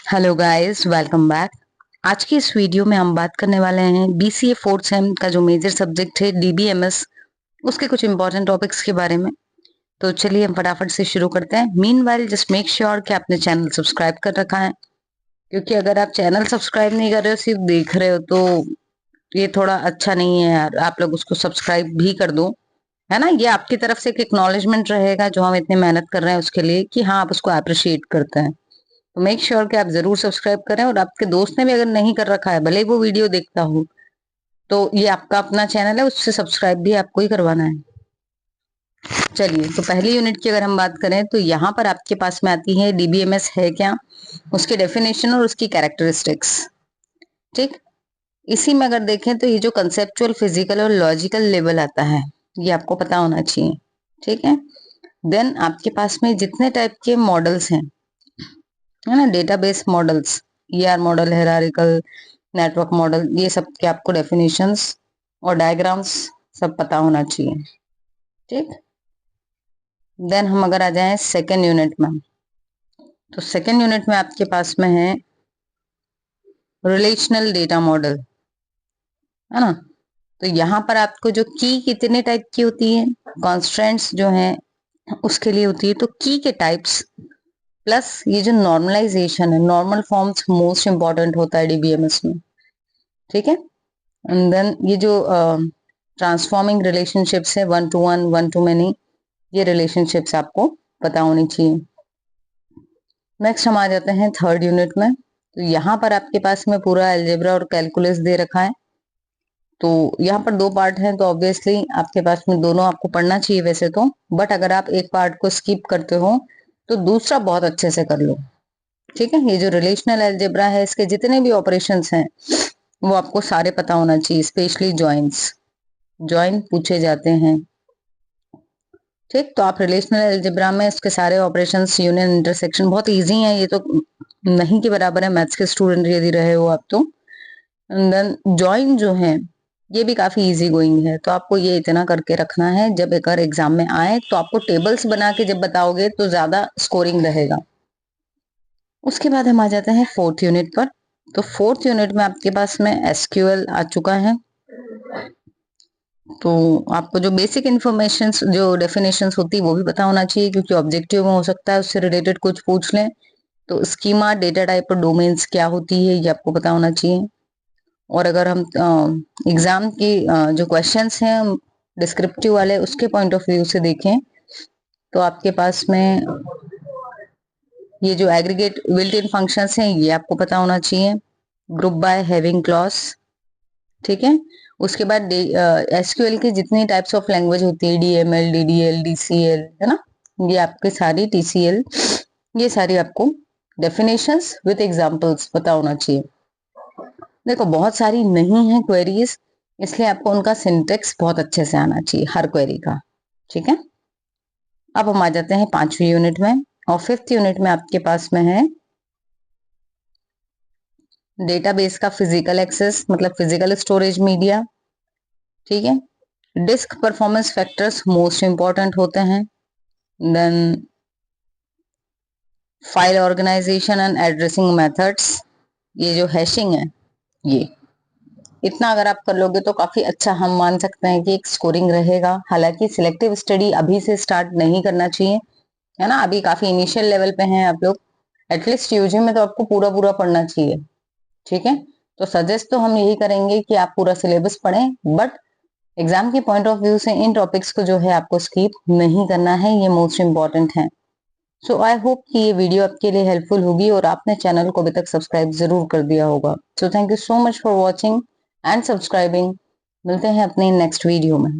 Hello guys, welcome back. आज की इस वीडियो में हम बात करने वाले हैं बीसीए फोर्थ सेम का जो मेजर सब्जेक्ट है डीबीएमएस, उसके कुछ इंपॉर्टेंट टॉपिक्स के बारे में। तो चलिए हम फटाफट से शुरू करते हैं। मीनवाइल जस्ट मेक श्योर कि आपने चैनल सब्सक्राइब कर रखा है, क्योंकि अगर आप चैनल सब्सक्राइब नहीं कर रहे हो, सिर्फ देख रहे हो, तो ये थोड़ा अच्छा नहीं है यार। आप लोग उसको सब्सक्राइब भी कर दो, है ना। ये आपकी तरफ से एक एक्नॉलेजमेंट रहेगा जो हम इतने मेहनत कर रहे हैं उसके लिए, कि हाँ आप उसको अप्रिशिएट करते हैं। तो मेक श्योर कि आप जरूर सब्सक्राइब करें, और आपके दोस्त ने भी अगर नहीं कर रखा है, भले ही वो वीडियो देखता हो, तो ये आपका अपना चैनल है, उससे सब्सक्राइब भी आपको ही करवाना है। चलिए, तो पहली यूनिट की अगर हम बात करें तो यहाँ पर आपके पास में आती है डीबीएमएस है क्या, उसकी डेफिनेशन और उसकी कैरेक्टरिस्टिक्स। ठीक, इसी में अगर देखें तो ये जो कंसेप्चुअल, फिजिकल और लॉजिकल लेवल आता है, ये आपको पता होना चाहिए। ठीक है, देन आपके पास में जितने टाइप के मॉडल्स हैं, है ना, database models, ER model, hierarchical network model, ये सब के आपको डेफिनेशंस और डायग्राम्स सब पता होना चाहिए। ठीक, देन हम अगर आ जाएं सेकेंड यूनिट में, तो सेकेंड यूनिट में आपके पास में है रिलेशनल डेटा मॉडल, है ना। तो यहाँ पर आपको जो की कितने टाइप की होती है, कॉन्स्टेंट्स जो है उसके लिए होती है, तो की के टाइप्स प्लस ये जो नॉर्मलाइजेशन है, नॉर्मल फॉर्म्स मोस्ट इंपॉर्टेंट होता है डीबीएमएस में। ठीक है, एंड देन ये जो ट्रांसफॉर्मिंग रिलेशनशिप्स है, one two one, one two many, ये रिलेशनशिप्स आपको पता होनी चाहिए। नेक्स्ट हम आ जाते हैं थर्ड यूनिट में। तो यहाँ पर आपके पास में पूरा अलजेब्रा और कैलकुलस दे रखा है। तो यहाँ पर दो पार्ट हैं, तो ऑब्वियसली आपके पास में दोनों आपको पढ़ना चाहिए वैसे तो, बट अगर आप एक पार्ट को स्किप करते हो तो दूसरा बहुत अच्छे से कर लो। ठीक है, ये जो रिलेशनल अलजेब्रा है, इसके जितने भी ऑपरेशंस हैं वो आपको सारे पता होना चाहिए, स्पेशली जॉइंट्स, जॉइन पूछे जाते हैं। ठीक, तो आप रिलेशनल अलजेब्रा में इसके सारे ऑपरेशंस, यूनियन, इंटरसेक्शन बहुत इजी हैं, ये तो नहीं के बराबर है मैथ्स के स्टूडेंट यदि रहे हो आप तो। देन जॉइन जो है ये भी काफी इजी गोइंग है, तो आपको ये इतना करके रखना है, जब अगर एग्जाम में आए तो आपको टेबल्स बना के जब बताओगे तो ज्यादा स्कोरिंग रहेगा। उसके बाद हम आ जाते हैं फोर्थ यूनिट पर। तो फोर्थ यूनिट में आपके पास में एसक्यूएल आ चुका है। तो आपको जो बेसिक इन्फॉर्मेशन, जो डेफिनेशंस होती है वो भी पता होना चाहिए, क्योंकि ऑब्जेक्टिव में हो सकता है उससे रिलेटेड कुछ पूछ लें। तो स्कीमा, डेटा टाइप और डोमेन्स क्या होती है, ये आपको पता होना चाहिए। और अगर हम एग्जाम की जो क्वेश्चंस हैं डिस्क्रिप्टिव वाले, उसके पॉइंट ऑफ व्यू से देखें तो आपके पास में ये जो एग्रीगेट बिल्ट इन फंक्शंस हैं ये आपको पता होना चाहिए, ग्रुप बाय हैविंग क्लॉज। ठीक है, उसके बाद एसक्यूएल की जितनी टाइप्स ऑफ लैंग्वेज होती है, डीएमएल, डीडीएल, डीसीएल, है ना, ये आपके सारी, टीसीएल, ये सारी आपको डेफिनेशंस विद एग्जांपल्स पता होना चाहिए। देखो, बहुत सारी नहीं है क्वेरीज, इसलिए आपको उनका सिंटेक्स बहुत अच्छे से आना चाहिए हर क्वेरी का। ठीक है, अब हम आ जाते हैं पांचवी यूनिट में, और फिफ्थ यूनिट में आपके पास में है डेटाबेस का फिजिकल एक्सेस, मतलब फिजिकल स्टोरेज मीडिया। ठीक है, disk performance factors most important होते हैं। Then file organisation and addressing methods, ये जो हैशिंग है, ये इतना अगर आप कर लोगे तो काफी अच्छा हम मान सकते हैं कि एक स्कोरिंग रहेगा। हालांकि सिलेक्टिव स्टडी अभी से स्टार्ट नहीं करना चाहिए, है ना, अभी काफी इनिशियल लेवल पे हैं आप लोग। एटलीस्ट यूजी में तो आपको पूरा पूरा पढ़ना चाहिए। ठीक है, तो सजेस्ट तो हम यही करेंगे कि आप पूरा सिलेबस पढ़ें, बट एग्जाम के पॉइंट ऑफ व्यू से इन टॉपिक्स को जो है आपको स्किप नहीं करना है, ये मोस्ट इंपॉर्टेंट है। सो आई होप कि ये वीडियो आपके लिए हेल्पफुल होगी और आपने चैनल को अभी तक सब्सक्राइब जरूर कर दिया होगा। So thank you so much for watching and subscribing. मिलते हैं अपने नेक्स्ट वीडियो में।